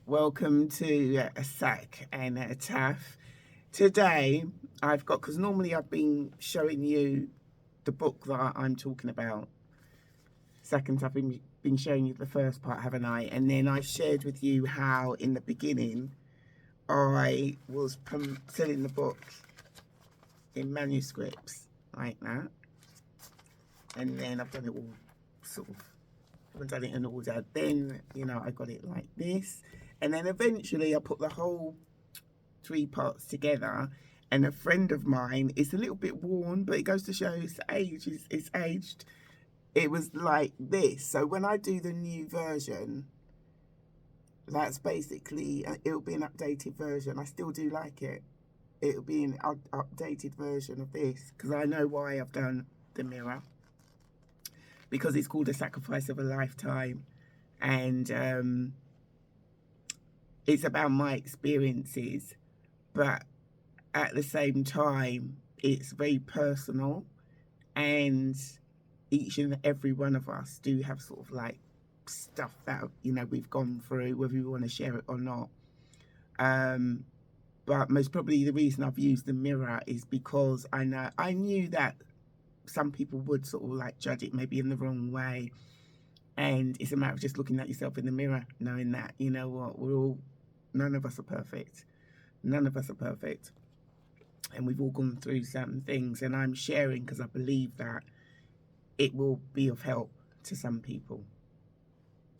Welcome to a Sac and a Taff. Today I've got, because normally I've been showing you the book that I'm talking about. Sac and Taff, been showing you the first part, haven't I? And then I shared with you how in the beginning I was selling the book in manuscripts like that. And then I've done it all sort of, haven't done it in order. Then, I got it like this. And then eventually I put the whole 3 parts together. And a friend of mine, it's a little bit worn, but it goes to show its age. It's aged. It was like this. So when I do the new version, that's basically, it'll be an updated version. I still do like it. It'll be an updated version of this, because I know why I've done the mirror. Because it's called A Sacrifice of a Lifetime. And it's about my experiences, but at the same time, it's very personal, and each and every one of us do have sort of like stuff that, we've gone through, whether we want to share it or not. But most probably the reason I've used the mirror is because I knew that some people would sort of like judge it maybe in the wrong way. And it's a matter of just looking at yourself in the mirror, knowing that, you know what, none of us are perfect. None of us are perfect. And we've all gone through certain things. And I'm sharing because I believe that it will be of help to some people.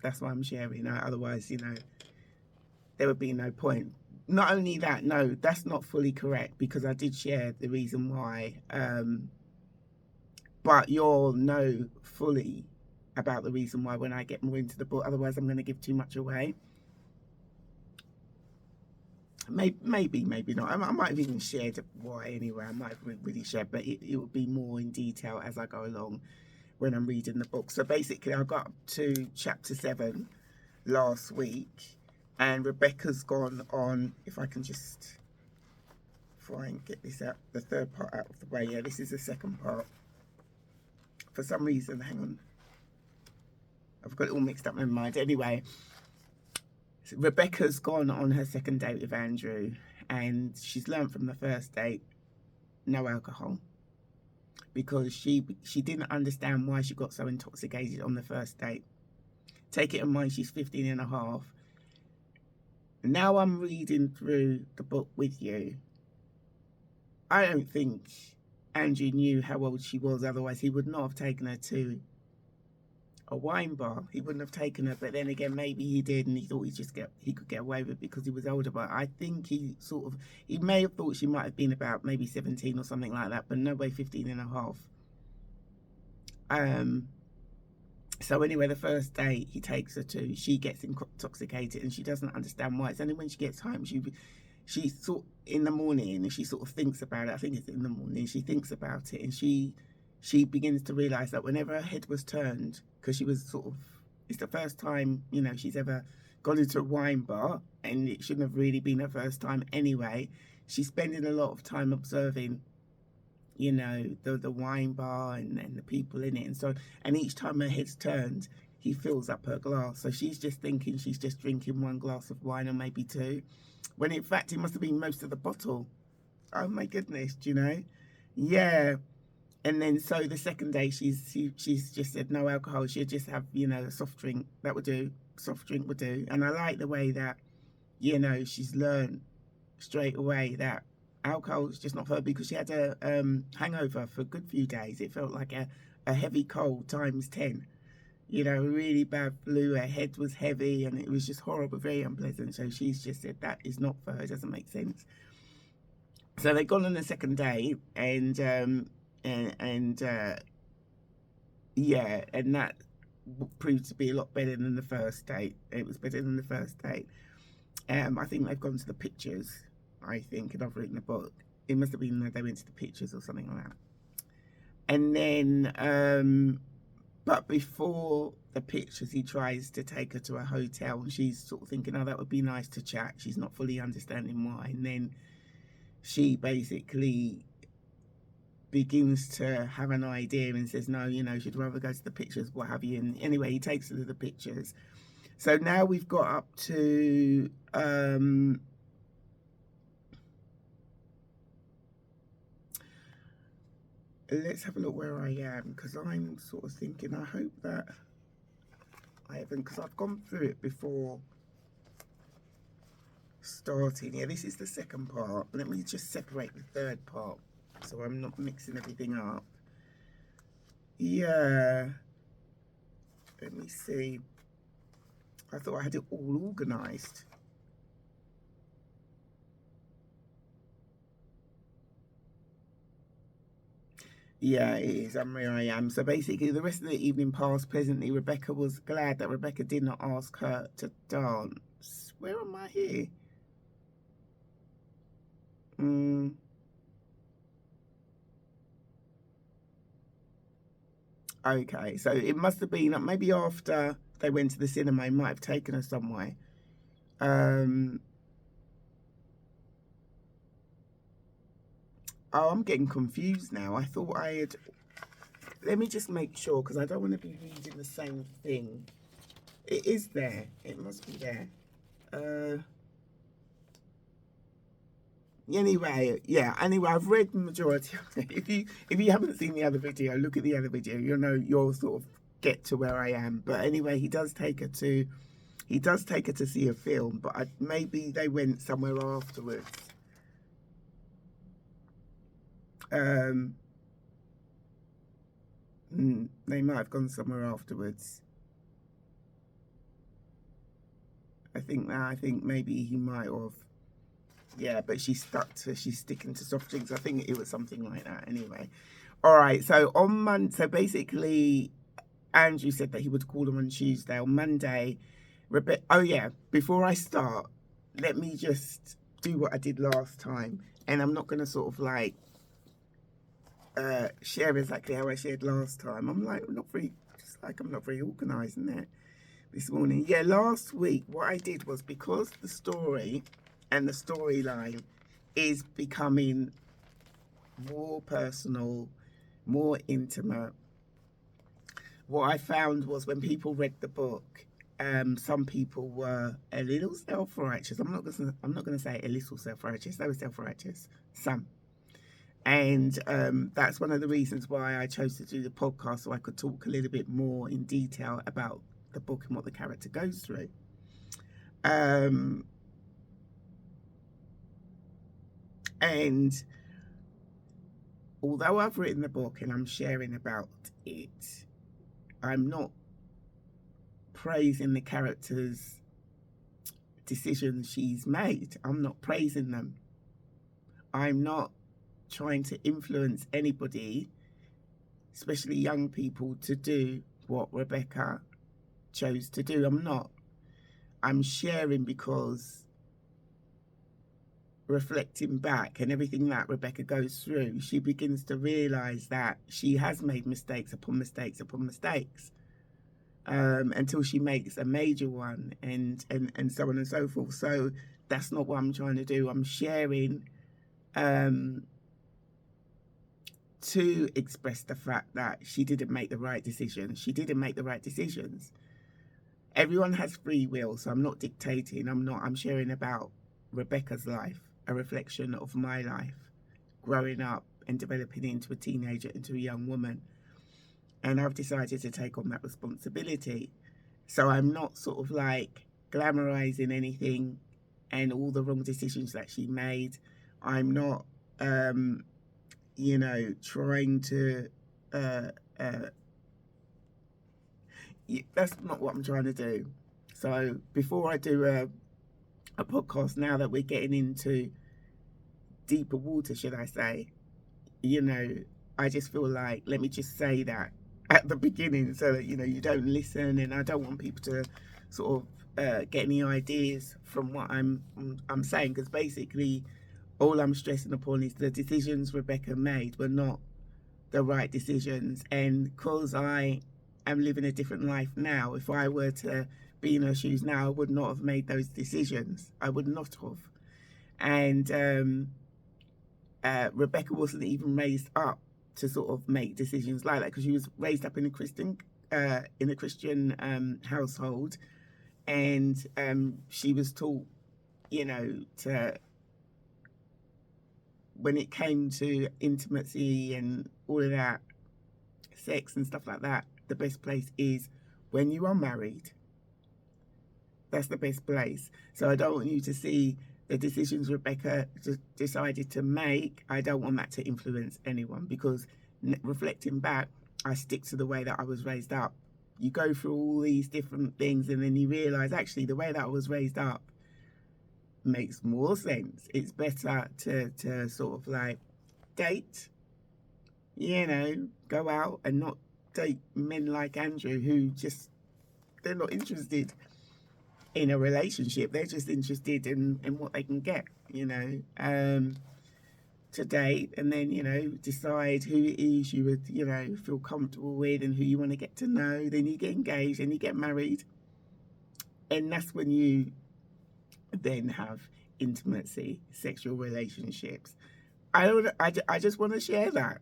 That's why I'm sharing. Otherwise, there would be no point. Not only that, no, that's not fully correct, because I did share the reason why. But you'll know fully about the reason why when I get more into the book. Otherwise, I'm going to give too much away. Maybe not. I might have even shared why anyway. I might have really shared, but it will be more in detail as I go along when I'm reading the book. So basically, I got up to chapter 7 last week, and Rebecca's gone on. If I can just try and get this out, the third part out of the way. Yeah, this is the second part. For some reason, hang on, I've got it all mixed up in my mind. Anyway, so Rebecca's gone on her second date with Andrew, and she's learned from the first date, no alcohol, because she didn't understand why she got so intoxicated on the first date. Take it in mind, she's 15 and a half. Now I'm reading through the book with you. I don't think Andrew knew how old she was, otherwise he would not have taken her to a wine bar. He wouldn't have taken her, but then again, maybe he did, and he thought he could get away with it because he was older. But I think he may have thought she might have been about maybe 17 or something like that, but no way 15 and a half. So anyway, the first date he takes her to, she gets intoxicated, and she doesn't understand why. It's only when she gets home, she sort in the morning, and she sort of thinks about it. I think it's in the morning. She thinks about it, and she begins to realise that whenever her head was turned, because she was it's the first time, she's ever gone into a wine bar, and it shouldn't have really been her first time anyway. She's spending a lot of time observing, the wine bar and the people in it. And each time her head's turned, he fills up her glass. So she's just thinking she's just drinking 1 glass of wine or maybe 2, when in fact it must have been most of the bottle. Oh my goodness, Yeah. And then so the second day she's just said no alcohol. She'll just have, a soft drink. That would do. Soft drink would do. And I like the way that, she's learned straight away that alcohol is just not for her, because she had a hangover for a good few days. It felt like a heavy cold times 10. Really bad flu. Her head was heavy, and it was just horrible, very unpleasant. So she's just said that is not for her. It doesn't make sense. So they've gone on the second day, and that proved to be a lot better than the first date. It was better than the first date. I think they've gone to the pictures, I think, and I've written a book. It must have been that they went to the pictures or something like that. And then, but before the pictures, he tries to take her to a hotel, and she's sort of thinking, oh, that would be nice to chat. She's not fully understanding why. And then she basically begins to have an idea and says, no, she'd rather go to the pictures, what have you. And anyway, he takes her to the pictures. So now we've got up to let's have a look where I am, because I'm sort of thinking, I hope that I haven't, because I've gone through it before starting. Yeah, this is the second part. Let me just separate the third part so I'm not mixing everything up. Yeah, let me see. I thought I had it all organised. Yeah, it is. I'm where I am. So basically, the rest of the evening passed pleasantly. Rebecca was glad that Rebecca did not ask her to dance. Where am I here? Okay, so it must have been maybe after they went to the cinema, he might have taken her somewhere. Oh, I'm getting confused now. I thought I had. Let me just make sure, because I don't want to be reading the same thing. It is there. It must be there. Anyway, yeah. Anyway, I've read the majority of it. If you haven't seen the other video, look at the other video. You'll know, you'll sort of get to where I am. But anyway, he does take her to see a film, but maybe they went somewhere afterwards. They might have gone somewhere afterwards. I think maybe he might have. Yeah, but she's sticking to soft drinks. I think it was something like that anyway. All right, so on Monday, so basically, Andrew said that he would call them on Tuesday. On Monday, Rebecca. Oh yeah, before I start, let me just do what I did last time, and I'm not going to sort of like share exactly how I shared last time. I'm not very organised in that this morning. Yeah, last week what I did was, because the story and the storyline is becoming more personal, more intimate. What I found was when people read the book, some people were a little self-righteous. I'm not gonna say a little self-righteous. They were self-righteous. Some. And that's one of the reasons why I chose to do the podcast, so I could talk a little bit more in detail about the book and what the character goes through. And although I've written the book and I'm sharing about it, I'm not praising the character's decisions she's made. I'm not praising them. I'm not trying to influence anybody, especially young people, to do what Rebecca chose to do. I'm not. I'm sharing because, reflecting back and everything that Rebecca goes through, she begins to realise that she has made mistakes upon mistakes upon mistakes, until she makes a major one, and so on and so forth. So that's not what I'm trying to do. I'm sharing to express the fact that she didn't make the right decisions. She didn't make the right decisions. Everyone has free will, so I'm not dictating. I'm sharing about Rebecca's life, a reflection of my life, growing up and developing into a teenager, into a young woman. And I've decided to take on that responsibility. So I'm not sort of like glamorizing anything and all the wrong decisions that she made. I'm not, trying to, that's not what I'm trying to do. So before I do a podcast, now that we're getting into deeper water, should I say, I just feel like, let me just say that at the beginning, so that you don't listen, and I don't want people to sort of get any ideas from what I'm saying, because basically all I'm stressing upon is the decisions Rebecca made were not the right decisions. And because I am living a different life now, if I were to be in her shoes now, I would not have made those decisions. I would not have. And Rebecca wasn't even raised up to sort of make decisions like that, because she was raised up in a Christian household, and she was taught, to when it came to intimacy and all of that, sex and stuff like that, the best place is when you are married. That's the best place. So I don't want you to see the decisions Rebecca decided to make. I don't want that to influence anyone, because reflecting back, I stick to the way that I was raised up. You go through all these different things and then you realise, actually, the way that I was raised up makes more sense. It's better to sort of like date, go out and not date men like Andrew who just, they're not interested in a relationship. They're just interested in what they can get, to date, and then, decide who it is you would, feel comfortable with and who you want to get to know. Then you get engaged and you get married. And that's when you then have intimacy, sexual relationships. I just want to share that,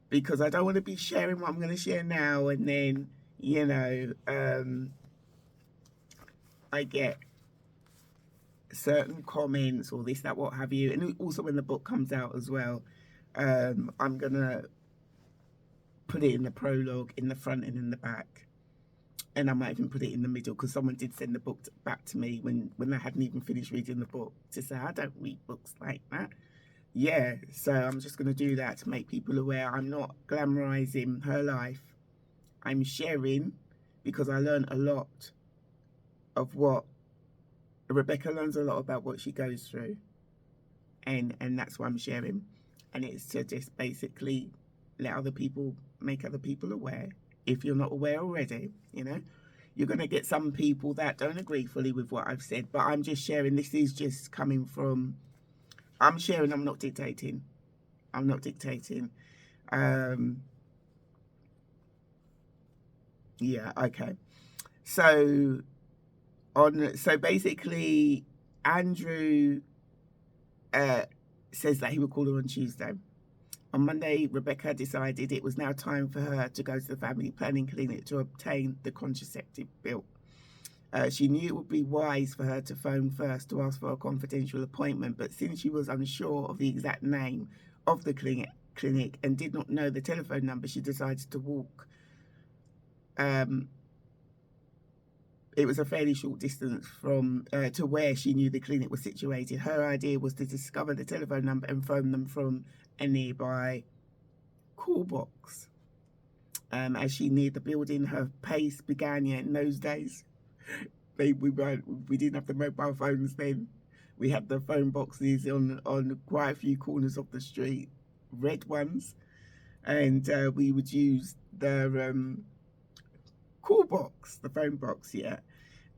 because I don't want to be sharing what I'm going to share now and then, I get certain comments or this, that, what have you. And also when the book comes out as well, I'm going to put it in the prologue, in the front and in the back. And I might even put it in the middle, because someone did send the book back to me when I hadn't even finished reading the book, to say, I don't read books like that. Yeah, so I'm just going to do that to make people aware. I'm not glamorizing her life. I'm sharing, because I learned a lot of what Rebecca learns, a lot about what she goes through, and that's why I'm sharing. And it's to just basically let other people, make other people aware. If you're not aware already, you're going to get some people that don't agree fully with what I've said, but I'm just sharing. This is just coming from, I'm sharing, I'm not dictating. Yeah, okay. So basically, Andrew says that he will call her on Tuesday. On Monday, Rebecca decided it was now time for her to go to the family planning clinic to obtain the contraceptive pill. She knew it would be wise for her to phone first to ask for a confidential appointment, but since she was unsure of the exact name of the clinic and did not know the telephone number, she decided to walk. It was a fairly short distance from to where she knew the clinic was situated. Her idea was to discover the telephone number and phone them from a nearby call box. As she neared the building, her pace began. In those days, we didn't have the mobile phones then. We had the phone boxes on quite a few corners of the street, red ones, and we would use the call box, the phone box, yeah.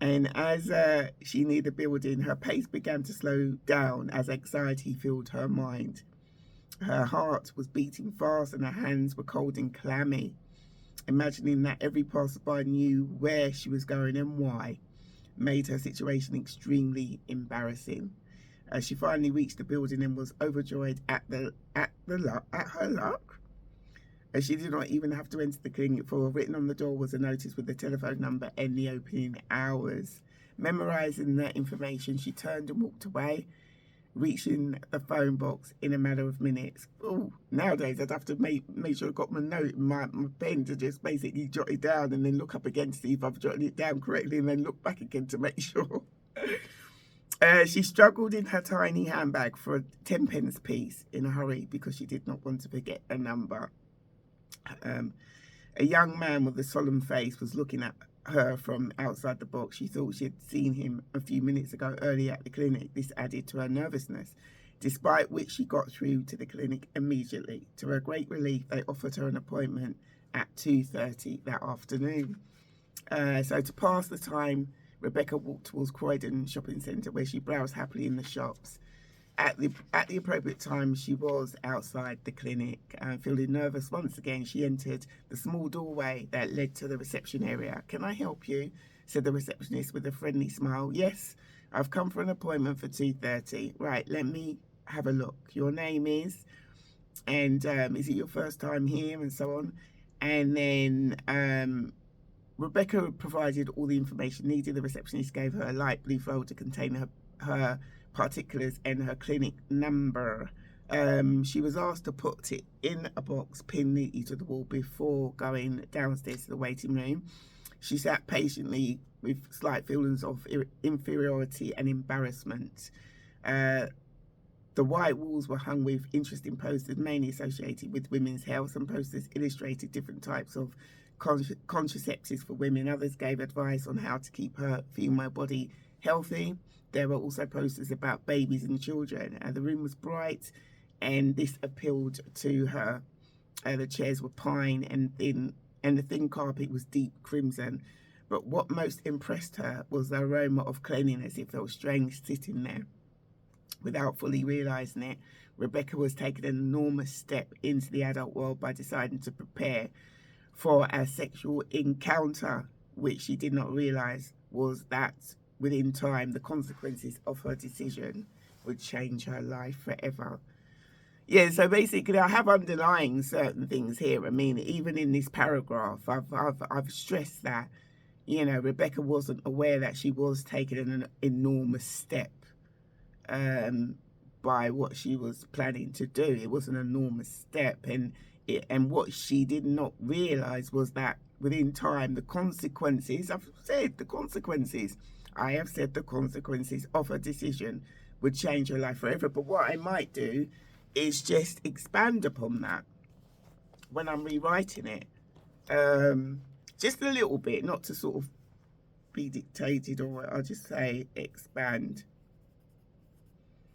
And as she neared the building, her pace began to slow down as anxiety filled her mind. Her heart was beating fast and her hands were cold and clammy. Imagining that every passerby knew where she was going and why made her situation extremely embarrassing. As she finally reached the building and was overjoyed at her luck, as she did not even have to enter the clinic, for written on the door was a notice with the telephone number and the opening hours. Memorizing that information, she turned and walked away, reaching the phone box in a matter of minutes. Oh, nowadays I'd have to make sure I got my note, my pen, to just basically jot it down and then look up again to see if I've jotted it down correctly and then look back again to make sure. She struggled in her tiny handbag for a 10 pence piece in a hurry because she did not want to forget a number. A young man with a solemn face was looking at her from outside the box. She thought she had seen him a few minutes ago earlier at the clinic. This added to her nervousness, despite which she got through to the clinic immediately. To her great relief, they offered her an appointment at 2:30 that afternoon. So to pass the time, Rebecca walked towards Croydon Shopping Centre, where she browsed happily in the shops. At the appropriate time, she was outside the clinic. Feeling nervous once again, she entered the small doorway that led to the reception area. "Can I help you?" said the receptionist with a friendly smile. "Yes, I've come for an appointment for 2:30. Right, let me have a look. Your name is, and is it your first time here?" and so on. And then Rebecca provided all the information needed. The receptionist gave her a light blue folder containing her particulars and her clinic number. She was asked to put it in a box pinned neatly to the wall before going downstairs to the waiting room. She sat patiently with slight feelings of inferiority and embarrassment. The white walls were hung with interesting posters, mainly associated with women's health. Some posters illustrated different types of contraceptives for women. Others gave advice on how to keep her female body healthy. There were also posters about babies and children. The room was bright, and this appealed to her. The chairs were pine and thin, and the thin carpet was deep crimson. But what most impressed her was the aroma of cleanliness. It felt strange sitting there. Without fully realising it, Rebecca was taking an enormous step into the adult world by deciding to prepare for a sexual encounter, which she did not realise was that within time the consequences of her decision would change her life forever. Yeah, so basically I have underlying certain things here. I mean, even in this paragraph, I've stressed that, you know, Rebecca wasn't aware that she was taking an enormous step by what she was planning to do. It was an enormous step, and what she did not realise was that within time the consequences, I have said the consequences of her decision would change her life forever. But what I might do is just expand upon that when I'm rewriting it, just a little bit, not to sort of be dictated, or I'll just say expand.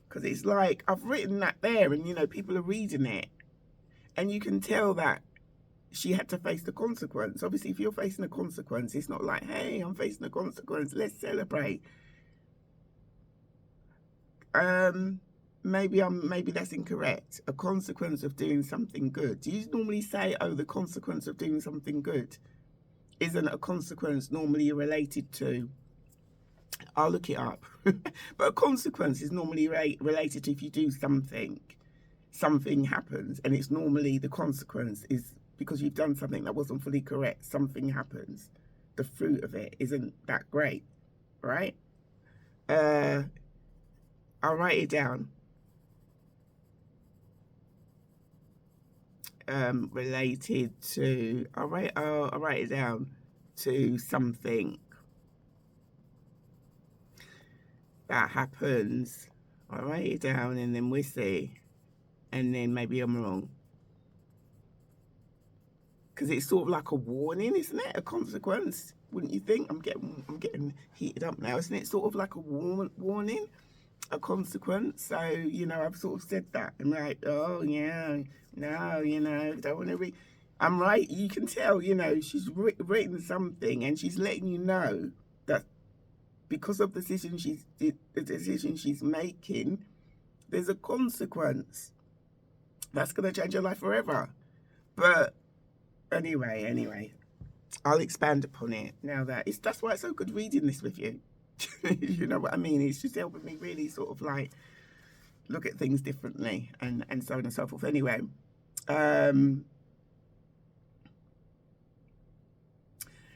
Because it's like I've written that there, and you know, people are reading it, and you can tell that she had to face the consequence. Obviously, if you're facing a consequence, it's not like, hey, I'm facing a consequence, let's celebrate. Maybe that's incorrect. A consequence of doing something good. Do you normally say, oh, the consequence of doing something good? Isn't a consequence normally related to, I'll look it up. But a consequence is normally related to if you do something happens, and it's normally the consequence is because you've done something that wasn't fully correct. Something happens. The fruit of it isn't that great, right? I'll write it down. Related to, I'll write it down to something that happens. I'll write it down, and then we'll see, and then maybe I'm wrong, because it's sort of like a warning, isn't it? A consequence, wouldn't you think? I'm getting heated up now, isn't it? Sort of like a warning, a consequence. So, you know, I've sort of said that. I'm like, oh yeah, no, you know, don't want to read. I'm right. You can tell, you know, she's written something, and she's letting you know that because of the decision she's making, there's a consequence that's going to change her life forever. But anyway, I'll expand upon it now that's why it's so good reading this with you. You know what I mean? It's just helping me really sort of like look at things differently, and so on and so forth. Anyway,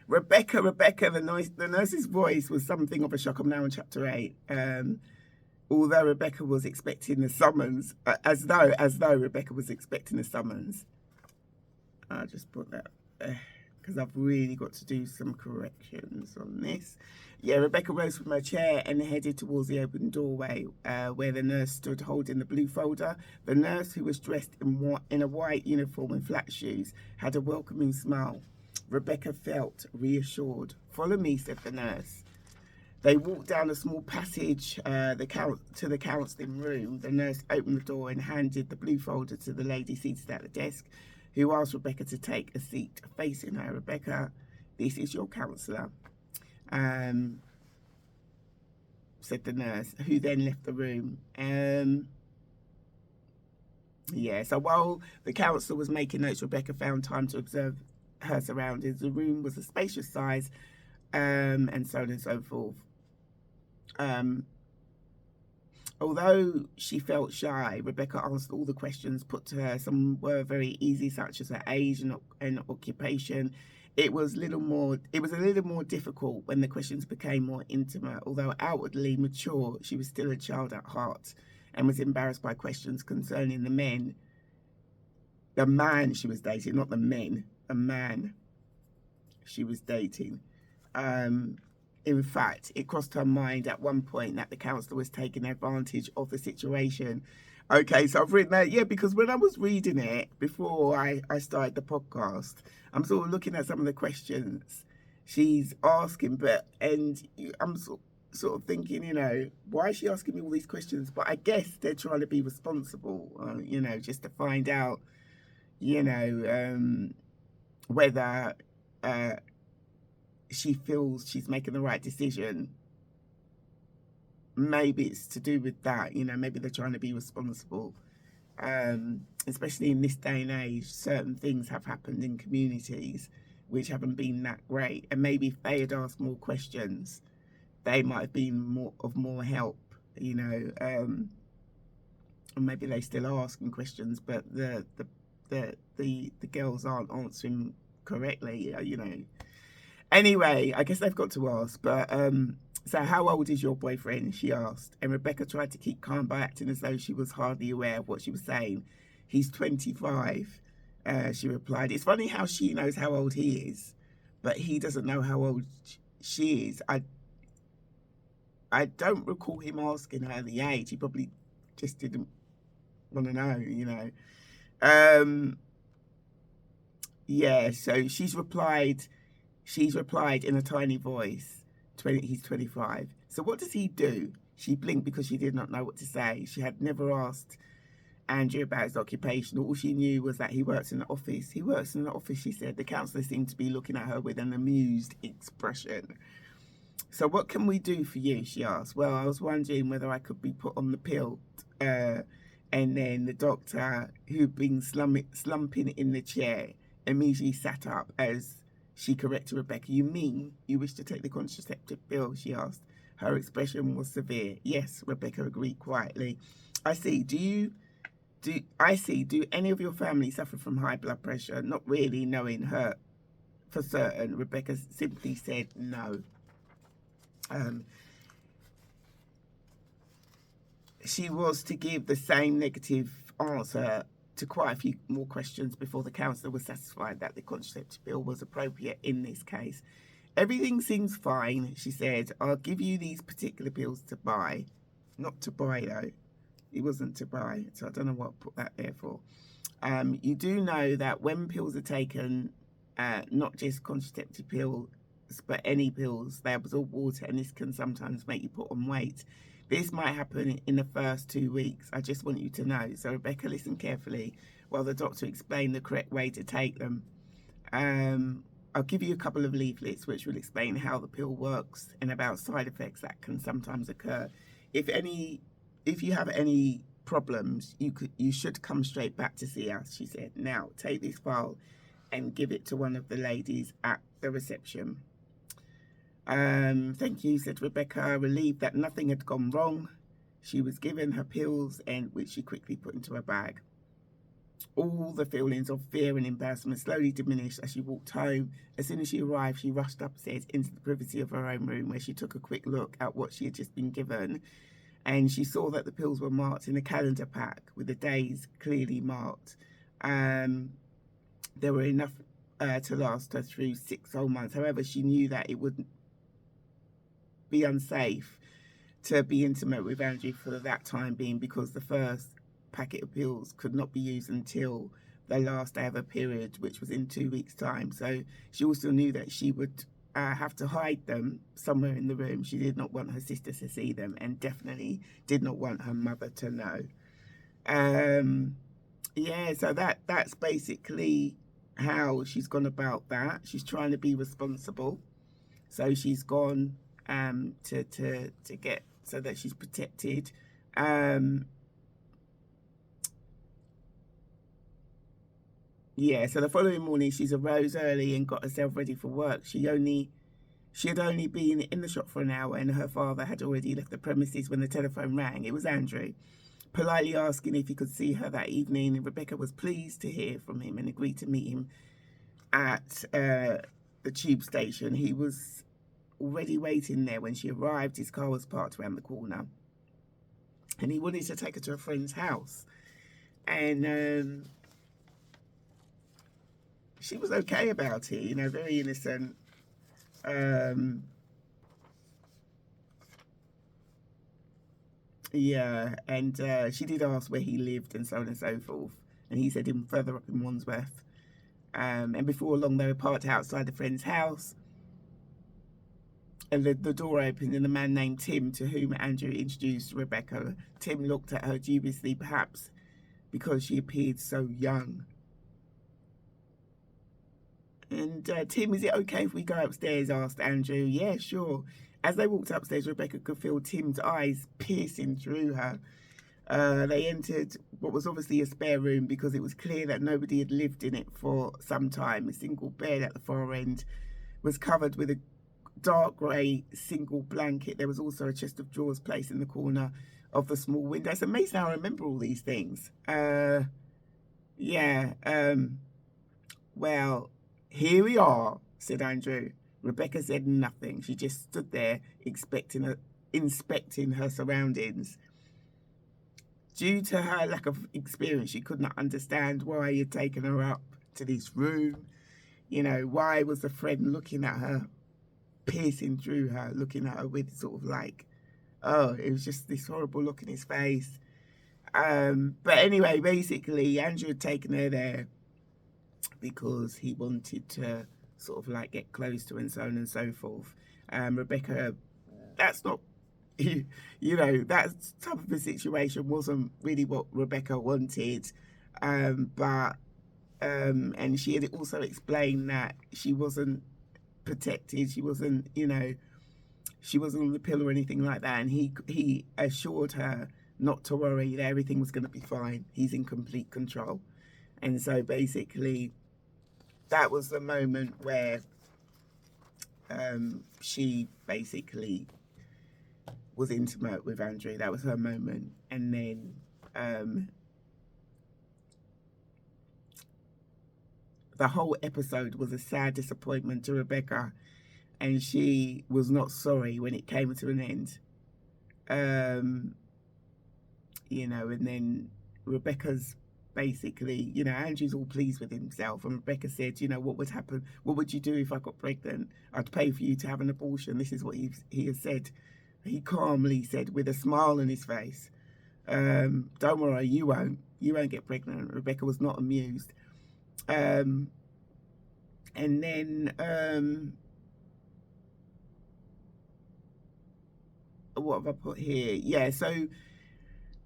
Rebecca, the nurse's voice was something of a shock. I'm now in chapter 8. Although Rebecca was expecting a summons, as though Rebecca was expecting a summons. I'll just put that there, because I've really got to do some corrections on this. Yeah, Rebecca rose from her chair and headed towards the open doorway, where the nurse stood holding the blue folder. The nurse, who was dressed in a white uniform and flat shoes, had a welcoming smile. Rebecca felt reassured. "Follow me," said the nurse. They walked down a small passage to the counselling room. The nurse opened the door and handed the blue folder to the lady seated at the desk, who asked Rebecca to take a seat facing her. "Rebecca, this is your counsellor," said the nurse, who then left the room. So while the counsellor was making notes, Rebecca found time to observe her surroundings. The room was a spacious size, and so on and so forth. Although she felt shy, Rebecca answered all the questions put to her. Some were very easy, such as her age and occupation, It was a little more difficult when the questions became more intimate. Although outwardly mature, she was still a child at heart and was embarrassed by questions concerning the man she was dating, not the men, the man she was dating. In fact, it crossed her mind at one point that the counsellor was taking advantage of the situation. Okay, so I've written that, yeah, because when I was reading it before I started the podcast, I'm sort of looking at some of the questions she's asking, and I'm sort of thinking, why is she asking me all these questions? But I guess they're trying to be responsible, just to find out, whether she feels she's making the right decision. Maybe it's to do with that, maybe they're trying to be responsible. Especially in this day and age, certain things have happened in communities which haven't been that great. And maybe if they had asked more questions, they might have been more help, and maybe they still are asking questions, but the girls aren't answering correctly, Anyway, I guess they've got to ask, but so how old is your boyfriend? She asked, and Rebecca tried to keep calm by acting as though she was hardly aware of what she was saying. He's 25, she replied. It's funny how she knows how old he is, but he doesn't know how old she is. I don't recall him asking her the age. He probably just didn't want to know, Yeah, so she's replied in a tiny voice, he's 25. So what does he do? She blinked because she did not know what to say. She had never asked Andrew about his occupation. All she knew was that he works in the office. He works in the office, she said. The counsellor seemed to be looking at her with an amused expression. So what can we do for you, she asked. Well, I was wondering whether I could be put on the pill. And then the doctor, who'd been slumping in the chair, immediately sat up as she corrected Rebecca. You mean you wish to take the contraceptive pill? She asked. Her expression was severe. Yes, Rebecca agreed quietly. I see. Do any of your family suffer from high blood pressure? Not really, knowing her for certain, Rebecca simply said no. She was to give the same negative answer to quite a few more questions before the counsellor was satisfied that the contraceptive pill was appropriate in this case. Everything seems fine, she said. I'll give you these particular pills to buy. Not to buy, though. It wasn't to buy, so I don't know what I put that there for. You do know that when pills are taken, not just contraceptive pills, but any pills, they absorb water, and this can sometimes make you put on weight. This might happen in the first 2 weeks. I just want you to know. So Rebecca listened carefully while the doctor explained the correct way to take them. I'll give you a couple of leaflets which will explain how the pill works and about side effects that can sometimes occur. If you have any problems, you should come straight back to see us, she said. Now, take this file and give it to one of the ladies at the reception. Thank you, said Rebecca, relieved that nothing had gone wrong. She was given her pills, which she quickly put into her bag. All the feelings of fear and embarrassment slowly diminished as she walked home. As soon as she arrived, she rushed upstairs into the privacy of her own room, where she took a quick look at what she had just been given. And she saw that the pills were marked in a calendar pack with the days clearly marked. There were enough to last her through 6 whole months. However, she knew that it would be unsafe to be intimate with Andrew for that time being, because the first packet of pills could not be used until the last day of her period, which was in 2 weeks' time. So she also knew that she would have to hide them somewhere in the room. She did not want her sister to see them, and definitely did not want her mother to know. Yeah, so that's basically how she's gone about that. She's trying to be responsible, so she's gone to get so that she's protected. Yeah, so the following morning she arose early and got herself ready for work. She had only been in the shop for an hour, and her father had already left the premises when the telephone rang. It was Andrew, politely asking if he could see her that evening. Rebecca was pleased to hear from him and agreed to meet him at the tube station. He was already waiting there when she arrived. His car was parked around the corner, and he wanted to take her to a friend's house. And she was okay about it, very innocent. Yeah, and she did ask where he lived and so on and so forth. And he said him further up in Wandsworth. And before long, they were parked outside the friend's house. And the door opened, and a man named Tim, to whom Andrew introduced Rebecca. Tim looked at her dubiously, perhaps because she appeared so young. And Tim, is it okay if we go upstairs? Asked Andrew. Yeah, sure. As they walked upstairs, Rebecca could feel Tim's eyes piercing through her. They entered what was obviously a spare room, because it was clear that nobody had lived in it for some time. A single bed at the far end was covered with a dark grey single blanket. There was also a chest of drawers placed in the corner of the small window. It's amazing how I remember all these things. Well, here we are, said Andrew. Rebecca said nothing. She just stood there inspecting her surroundings. Due to her lack of experience, she could not understand why he had taken her up to this room. Why was the friend looking at her, piercing through her, looking at her with sort of like, it was just this horrible look in his face. But anyway, basically, Andrew had taken her there because he wanted to sort of like get close to her and so on and so forth. Rebecca, that's not, that type of a situation wasn't really what Rebecca wanted. And she had also explained that she wasn't protected. She wasn't, she wasn't on the pill or anything like that. And he assured her not to worry, that everything was going to be fine. He's in complete control. And so basically, that was the moment where she basically was intimate with Andrew. That was her moment. And then the whole episode was a sad disappointment to Rebecca, and she was not sorry when it came to an end. And then Rebecca's basically, Andrew's all pleased with himself, and Rebecca said, what would happen? What would you do if I got pregnant? I'd pay for you to have an abortion. This is what he has said. He calmly said, with a smile on his face, don't worry, you won't get pregnant. Rebecca was not amused. And then what have I put here? Yeah, so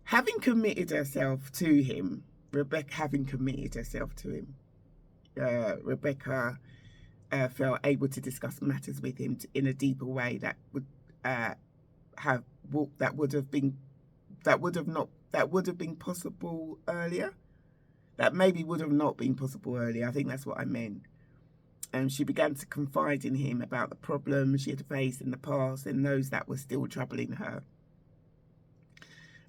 having committed herself to him, Rebecca felt able to discuss matters with him in a deeper way that would have been possible earlier. That maybe would have not been possible earlier. I think that's what I meant. And she began to confide in him about the problems she had faced in the past and those that were still troubling her.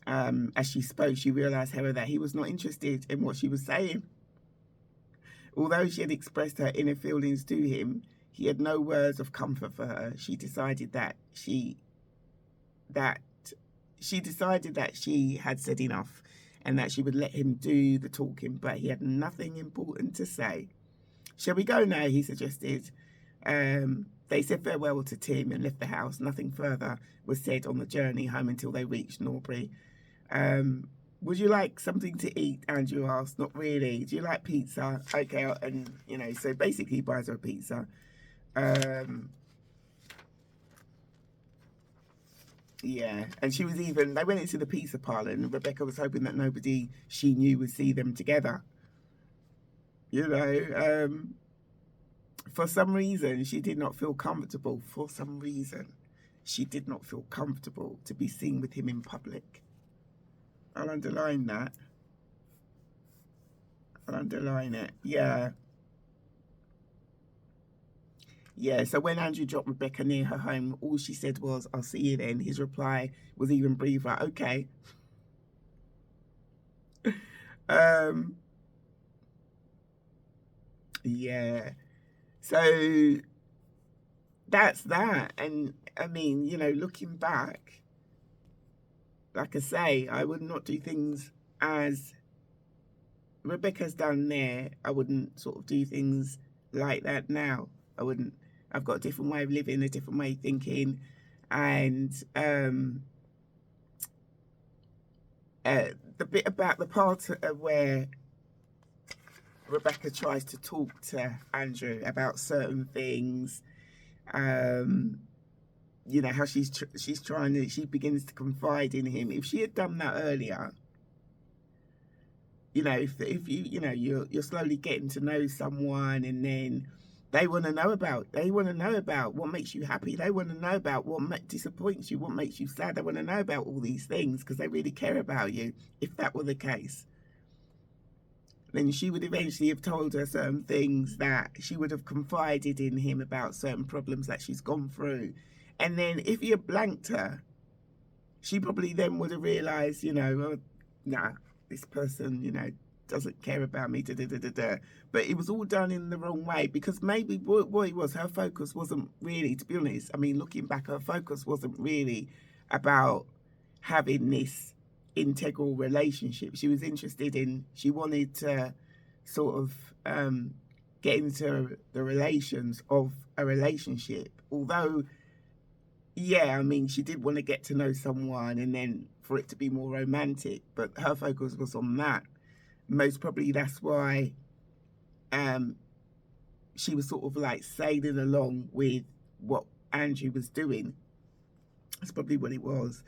As she spoke, she realised, however, that he was not interested in what she was saying. Although she had expressed her inner feelings to him, he had no words of comfort for her. She decided that she had said enough, and that she would let him do the talking, but he had nothing important to say. Shall we go now? He suggested. They said farewell to Tim and left the house. Nothing further was said on the journey home until they reached Norbury. Would you like something to eat? Andrew asked. Not really. Do you like pizza? Okay. And, so basically he buys her a pizza. Yeah. And they went into the pizza parlour, and Rebecca was hoping that nobody she knew would see them together. For some reason, she did not feel comfortable. To be seen with him in public. I'll underline that. I'll underline it. Yeah. Yeah, so when Andrew dropped Rebecca near her home, all she said was, "I'll see you then." His reply was even briefer. Okay. Yeah. So that's that. And I mean, you know, looking back, like I say, I would not do things as Rebecca's done there. I wouldn't sort of do things like that now. I wouldn't. I've got a different way of living, a different way of thinking, and the bit about the part where Rebecca tries to talk to Andrew about certain things, you know, how she's trying to, she begins to confide in him. If she had done that earlier, you know, if you, you know, you're slowly getting to know someone, and then they want to know about what makes you happy. They want to know about what disappoints you, what makes you sad. They want to know about all these things because they really care about you. If that were the case, then she would eventually have told her certain things, that she would have confided in him about certain problems that she's gone through. And then if he had blanked her, she probably then would have realised, you know, oh, nah, this person, you know, doesn't care about me, da, da, da, da, da. But it was all done in the wrong way, because maybe what it was, her focus wasn't really, to be honest, I mean, looking back, her focus wasn't really about having this integral relationship. She was interested in, she wanted to sort of get into the relations of a relationship. Although, yeah, I mean, she did want to get to know someone and then for it to be more romantic, but her focus was on that. Most probably that's why she was sort of like sailing along with what Andrew was doing. That's probably what it was.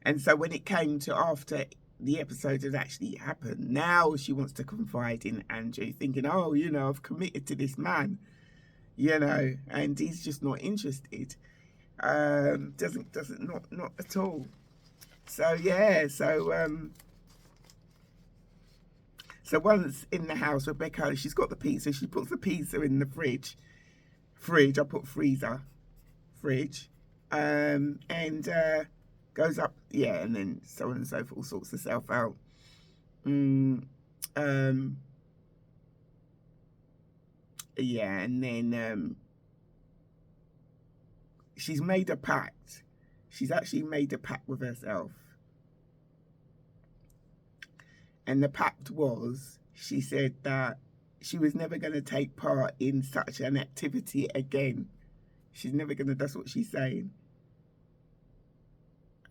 And so when it came to after the episode had actually happened, now she wants to confide in Andrew, thinking, oh, you know, I've committed to this man, you know, and he's just not interested. Doesn't not at all. So yeah, so once in the house, Rebecca, she's got the pizza. She puts the pizza in the fridge. I put freezer, fridge, and goes up, yeah, and then so on and so forth, sorts herself out. Yeah, and then she's made a pact. She's actually made a pact with herself. And the pact was, she said that she was never going to take part in such an activity again. She's never going to, that's what she's saying.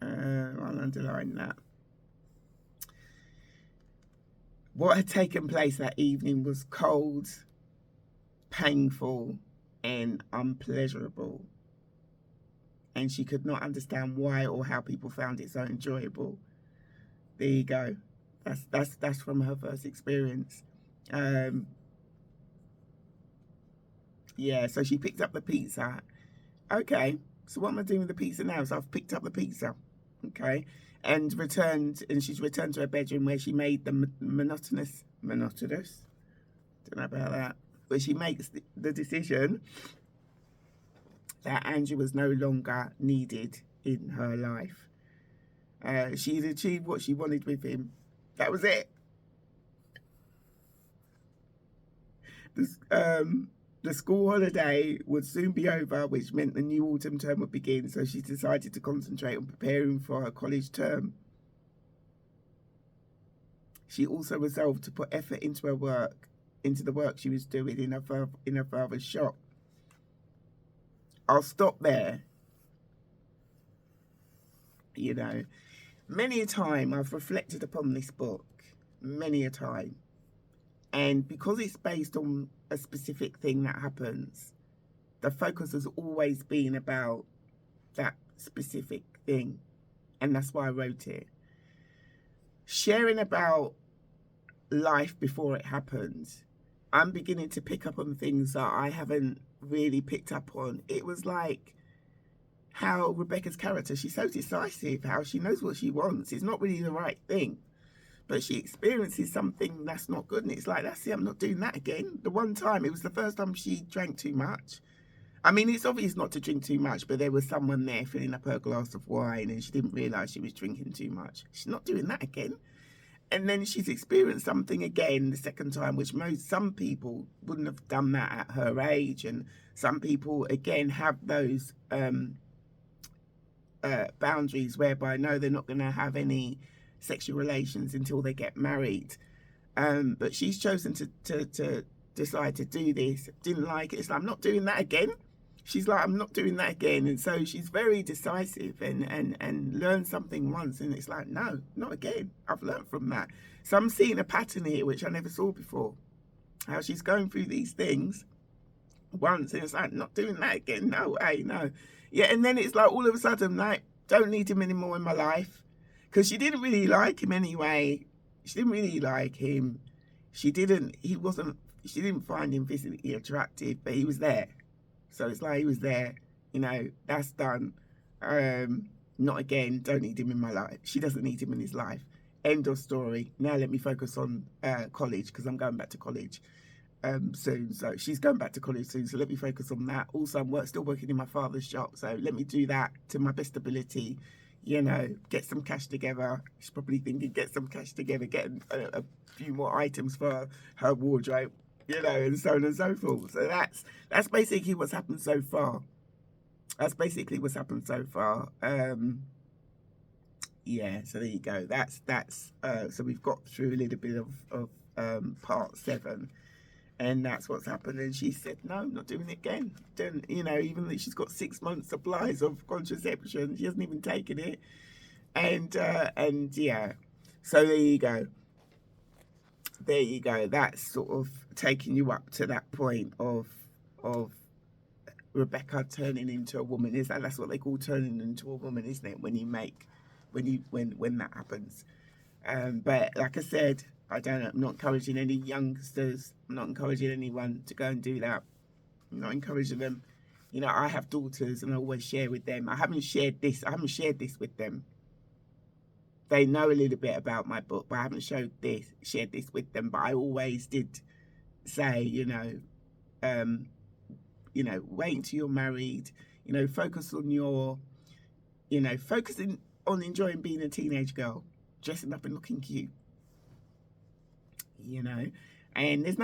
I'll underline that. What had taken place that evening was cold, painful, and unpleasurable. And she could not understand why or how people found it so enjoyable. There you go. That's from her first experience. Yeah, so she picked up the pizza. Okay, so what am I doing with the pizza now? So I've picked up the pizza. Okay, and she's returned to her bedroom, where she made the monotonous, don't know about that, but she makes the decision that Andrew was no longer needed in her life. She'd achieved what she wanted with him. That was it. The school holiday would soon be over, which meant the new autumn term would begin, so she decided to concentrate on preparing for her college term. She also resolved to put effort into the work she was doing in her father's shop. I'll stop there. You know, many a time I've reflected upon this book, many a time. And because it's based on a specific thing that happens, the focus has always been about that specific thing. And that's why I wrote it. Sharing about life before it happens, I'm beginning to pick up on things that I haven't really picked up on. It was like how Rebecca's character, she's so decisive, how she knows what she wants. It's not really the right thing, but she experiences something that's not good, and it's like, that's it, I'm not doing that again. The one time, it was the first time she drank too much. I mean, it's obvious not to drink too much, but there was someone there filling up her glass of wine and she didn't realise she was drinking too much. She's not doing that again. And then she's experienced something again the second time, which some people wouldn't have done that at her age. And some people, again, have those boundaries whereby, no, they're not going to have any sexual relations until they get married. But she's chosen to decide to do this. Didn't like it. It's like, I'm not doing that again. She's like, I'm not doing that again. And so she's very decisive and learned something once. And it's like, no, not again. I've learned from that. So I'm seeing a pattern here, which I never saw before. How she's going through these things once. And it's like, not doing that again. No way, no. Yeah, and then it's like, all of a sudden, like, don't need him anymore in my life. Because she didn't really like him anyway. She didn't really like him. She didn't find him physically attractive, but he was there. So it's like, he was there, you know, that's done. Not again, don't need him in my life. She doesn't need him in his life. End of story. Now let me focus on college, because I'm going back to college soon. So she's going back to college soon, so let me focus on that. Also, I'm still working in my father's shop, so let me do that to my best ability. You know, get some cash together. She's probably thinking, get some cash together, get a few more items for her wardrobe, you know, and so on and so forth. So that's basically what's happened so far. That's basically what's happened so far. Yeah, so there you go. That's so we've got through a little bit of part 7. And that's what's happened. And she said, no, I'm not doing it again. Don't, you know, even though she's got 6 months supplies of contraception, she hasn't even taken it. And yeah, so there you go. There you go. That's sort of taking you up to that point of Rebecca turning into a woman. That's what they call turning into a woman, isn't it? When that happens. But like I said, I'm not encouraging any youngsters. I'm not encouraging anyone to go and do that. I'm not encouraging them. You know, I have daughters and I always share with them. I haven't shared this with them. They know a little bit about my book, but I haven't shared this with them. But I always did say, wait until you're married. You know, focusing on enjoying being a teenage girl, dressing up and looking cute. You know, and there's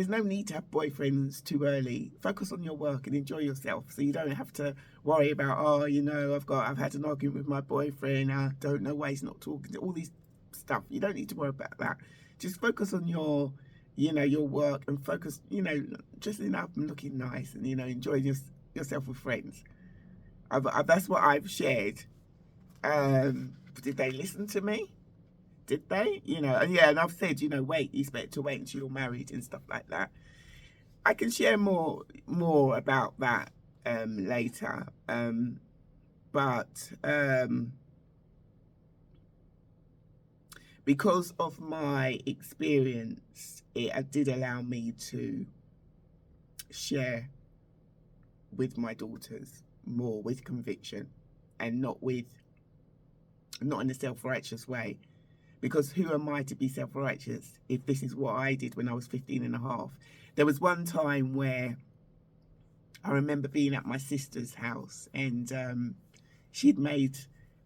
no need to have boyfriends too early. Focus on your work and enjoy yourself, so you don't have to worry about, I've had an argument with my boyfriend, I don't know why he's not talking, all these stuff. You don't need to worry about that. Just focus on your work, and focus, dressing up and looking nice, and enjoying yourself with friends. That's what I've shared. Did they listen to me? Did they? And I've said, wait, you expect to wait until you're married and stuff like that. I can share more about that later. But because of my experience, it did allow me to share with my daughters more with conviction, and not in a self-righteous way. Because who am I to be self-righteous if this is what I did when I was 15 and a half? There was one time where I remember being at my sister's house, and she'd made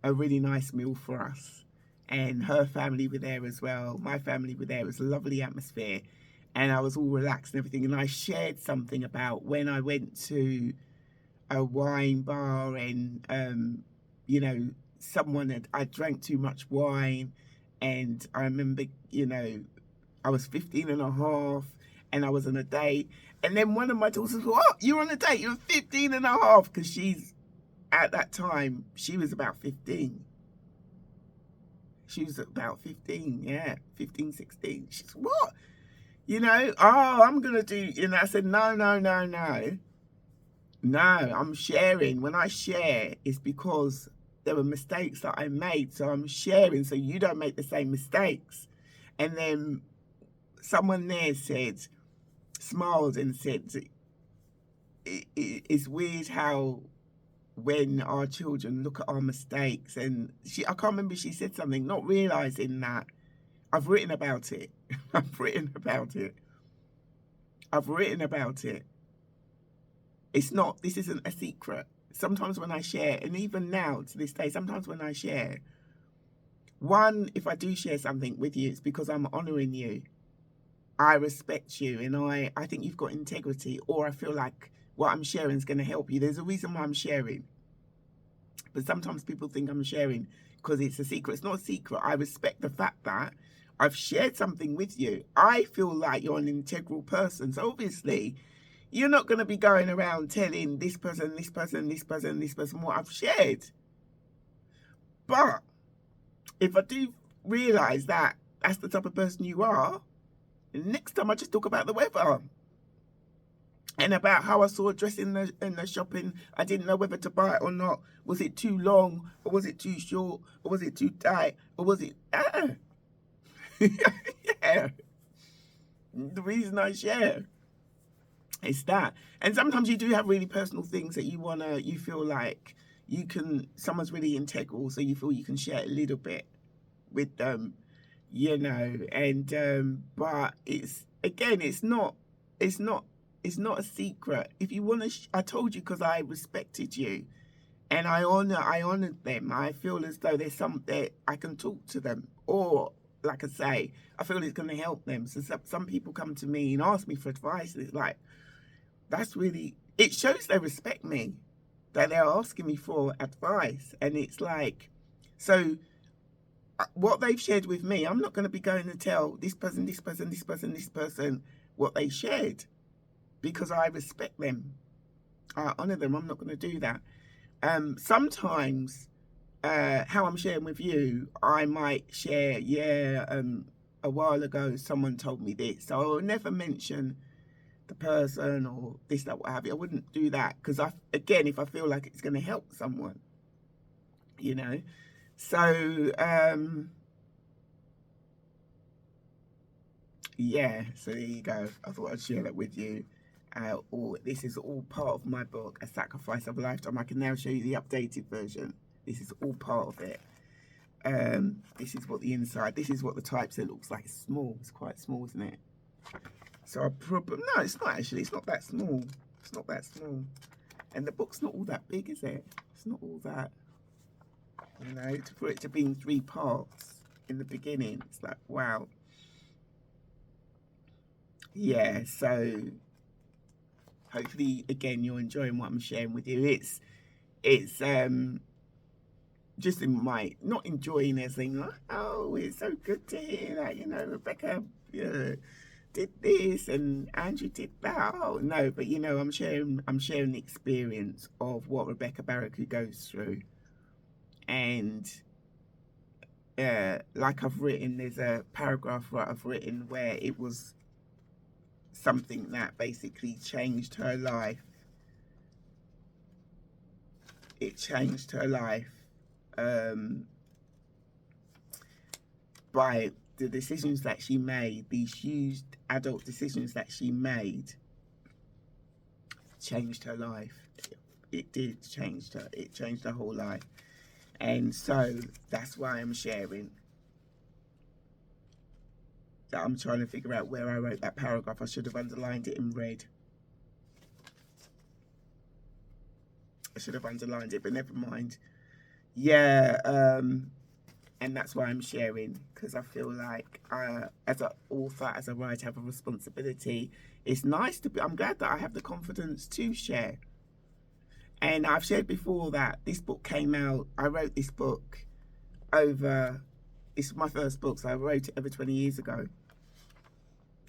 a really nice meal for us. And her family were there as well. My family were there. It was a lovely atmosphere. And I was all relaxed and everything. And I shared something about when I went to a wine bar and, I drank too much wine. And I remember, I was 15 and a half and I was on a date. And then one of my daughters was, what? You're on a date? You're 15 and a half? Because at that time, she was about 15. She was about 15, yeah, 15, 16. She's, what? I'm going to do, I said, no. No, I'm sharing. When I share, it's because there were mistakes that I made, so I'm sharing so you don't make the same mistakes. And then someone there smiled and said, it's weird how when our children look at our mistakes, and I can't remember, she said something, not realising that I've written about it. I've written about it. This isn't a secret. Sometimes when I share, and even now to this day, sometimes when I share, One, if I do share something with you, it's because I'm honouring you. I respect you, and I think you've got integrity, or I feel like what I'm sharing is going to help you. There's a reason why I'm sharing. But sometimes people think I'm sharing because it's a secret. It's not a secret. I respect the fact that I've shared something with you. I feel like you're an integral person. So obviously, you're not going to be going around telling this person, this person, this person, this person what I've shared. But if I do realise that that's the type of person you are, next time I just talk about the weather and about how I saw a dress in the shopping. I didn't know whether to buy it or not. Was it too long, or was it too short, or was it too tight, or was it yeah. The reason I share is that. And sometimes you do have really personal things that you feel like someone's really integral, so you feel you can share a little bit with them, and but it's not a secret. If you want to, I told you because I respected you, and I honored them. I feel as though there's that I can talk to them, or like I say, I feel it's going to help them. So some people come to me and ask me for advice, and it's like, it shows they respect me, that they're asking me for advice, and it's like, so what they've shared with me, I'm not going to be going to tell this person, this person, this person, this person what they shared, because I respect them. I honour them. I'm not going to do that. Sometimes, how I'm sharing with you, I might share, a while ago someone told me this. So I'll never mention the person or this, that, what have you. I wouldn't do that because, if I feel like it's going to help someone, So, so there you go. I thought I'd share that with you. This is all part of my book, A Sacrifice of a Lifetime. I can now show you the updated version. This is all part of it. This is what the inside, this is what the typeset looks like. It's small. It's quite small, isn't it? So no, it's not actually. It's not that small. It's not that small. And the book's not all that big, is it? It's not all that. For it to be in 3 parts in the beginning, it's like, wow. Yeah, so hopefully, again, you're enjoying what I'm sharing with you. It's just not enjoying as saying, oh, it's so good to hear that, Rebecca did this and Andrew did that. Oh no, but I'm sharing the experience of what Rebecca Barracu goes through. And like I've written, there's a paragraph where I've written where it was something that basically changed her life. It changed her life by the decisions that she made. These huge adult decisions that she made changed her life. It did change her. It changed her whole life. And so that's why I'm sharing. That I'm trying to figure out where I wrote that paragraph. I should have underlined it in red. I should have underlined it, but never mind. Yeah, and that's why I'm sharing, because I feel like as an author, as a writer, I have a responsibility. It's nice I'm glad that I have the confidence to share. And I've shared before that this book came out. I wrote this book it's my first book, so I wrote it over 20 years ago.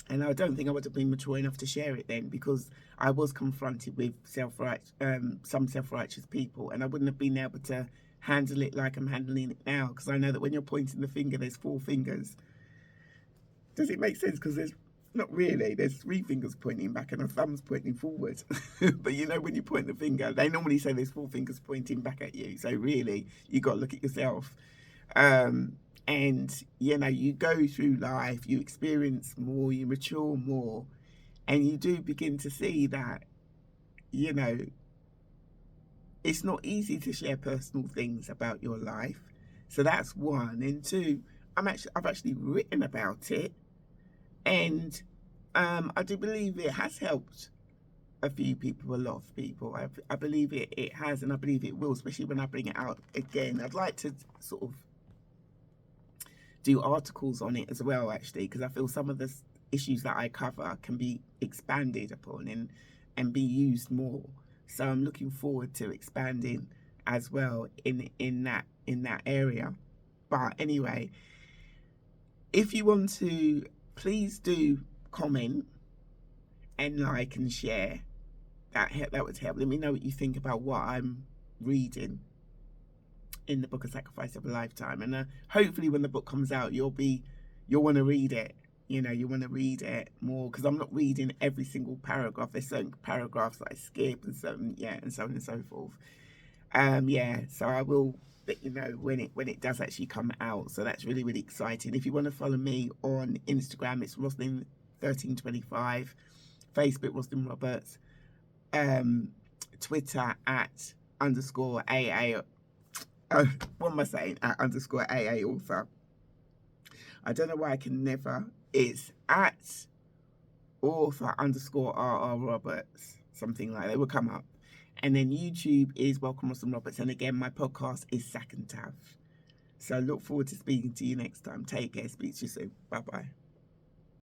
And I don't think I would have been mature enough to share it then, because I was confronted with some self-righteous people, and I wouldn't have been able to handle it like I'm handling it now, because I know that when you're pointing the finger, there's 4 fingers. Does it make sense? Because not really. There's 3 fingers pointing back and a thumb's pointing forward. But when you point the finger, they normally say there's 4 fingers pointing back at you. So really, you got to look at yourself. And you go through life, you experience more, you mature more, and you do begin to see that it's not easy to share personal things about your life. So that's 1. And 2, I've actually written about it, and I do believe it has helped a lot of people. I believe it has, and I believe it will, especially when I bring it out again. I'd like to sort of do articles on it as well, actually, because I feel some of the issues that I cover can be expanded upon and be used more. So I'm looking forward to expanding as well in that area. But anyway, if you want to, please do comment and like and share. That would help. Let me know what you think about what I'm reading in the book of Sacrifice of a Lifetime, and hopefully when the book comes out, you'll want to read it. You know, you want to read it more, because I'm not reading every single paragraph. There's certain paragraphs that I skip, and certain, and so on and so forth. So I will let you know when it does actually come out. So that's really, really exciting. If you want to follow me on Instagram, it's Roslyn1325, Facebook Roslyn Roberts, Twitter at _AA. What am I saying? At _AA author. I don't know why I can never. It's at author _RR Roberts. Something like that. It will come up. And then YouTube is Welcome Roslyn Roberts. And again, my podcast is Sac Taff. So I look forward to speaking to you next time. Take care. Speak to you soon. Bye-bye.